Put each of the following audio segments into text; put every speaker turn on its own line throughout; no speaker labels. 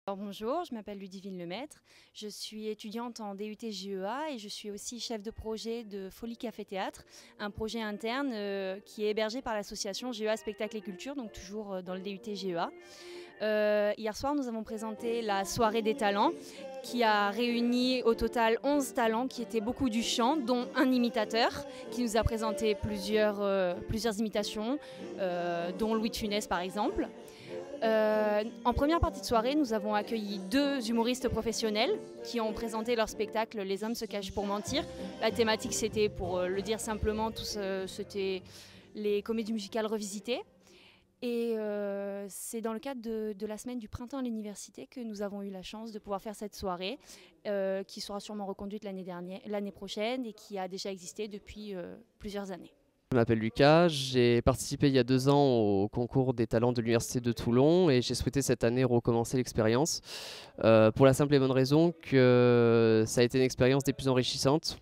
Alors bonjour, je m'appelle Ludivine Lemaître, je suis étudiante en DUT GEA et je suis aussi chef de projet de Folie Café Théâtre, un projet interne qui est hébergé par l'association GEA Spectacle et Culture, donc toujours dans le DUT GEA. Hier soir, nous avons présenté la soirée des talents qui a réuni au total 11 talents qui étaient beaucoup du chant, dont un imitateur qui nous a présenté plusieurs imitations, dont Louis de Funès par exemple. En première partie de soirée, nous avons accueilli deux humoristes professionnels qui ont présenté leur spectacle Les hommes se cachent pour mentir. La thématique, c'était, pour le dire simplement, c'était les comédies musicales revisitées. Et c'est dans le cadre de la semaine du printemps à l'université que nous avons eu la chance de pouvoir faire cette soirée qui sera sûrement reconduite l'année prochaine et qui a déjà existé depuis plusieurs années.
Je m'appelle Lucas, j'ai participé il y a 2 ans au concours des talents de l'Université de Toulon et j'ai souhaité cette année recommencer l'expérience pour la simple et bonne raison que ça a été une expérience des plus enrichissantes.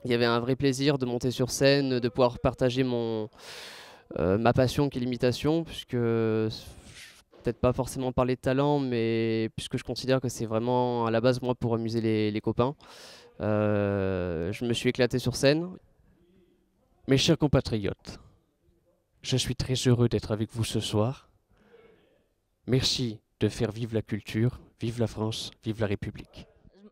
Il y avait un vrai plaisir de monter sur scène, de pouvoir partager ma passion qui est l'imitation, puisque peut-être pas forcément parler de talent, mais puisque je considère que c'est vraiment à la base moi pour amuser les copains. Je me suis éclaté sur scène. Mes chers compatriotes, je suis très heureux d'être avec vous ce soir. Merci de faire vivre la culture, vive la France, vive la République.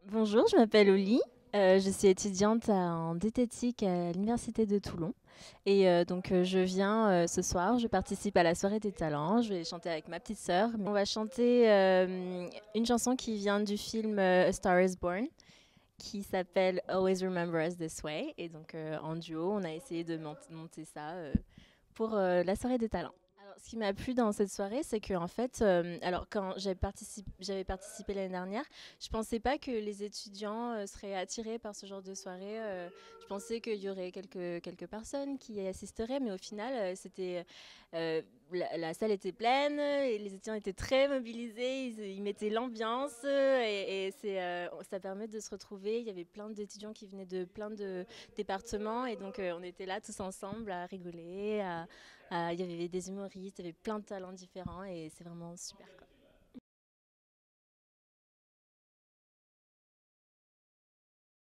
Bonjour, je m'appelle Oli. Je suis étudiante en diététique à l'Université de Toulon. Et je viens ce soir, je participe à la soirée des talents. Je vais chanter avec ma petite sœur. On va chanter une chanson qui vient du film A Star is Born, qui s'appelle Always Remember Us This Way. Et donc en duo, on a essayé de monter ça pour la soirée des talents. Alors, ce qui m'a plu dans cette soirée, c'est que en fait, alors quand j'avais participé l'année dernière, je pensais pas que les étudiants seraient attirés par ce genre de soirée. Je pensais qu'il y aurait quelques personnes qui y assisteraient, mais au final, la salle était pleine, et les étudiants étaient très mobilisés, ils mettaient l'ambiance ça permet de se retrouver. Il y avait plein d'étudiants qui venaient de plein de départements et donc on était là tous ensemble à rigoler, il y avait des humoristes, il y avait plein de talents différents et c'est vraiment super, quoi.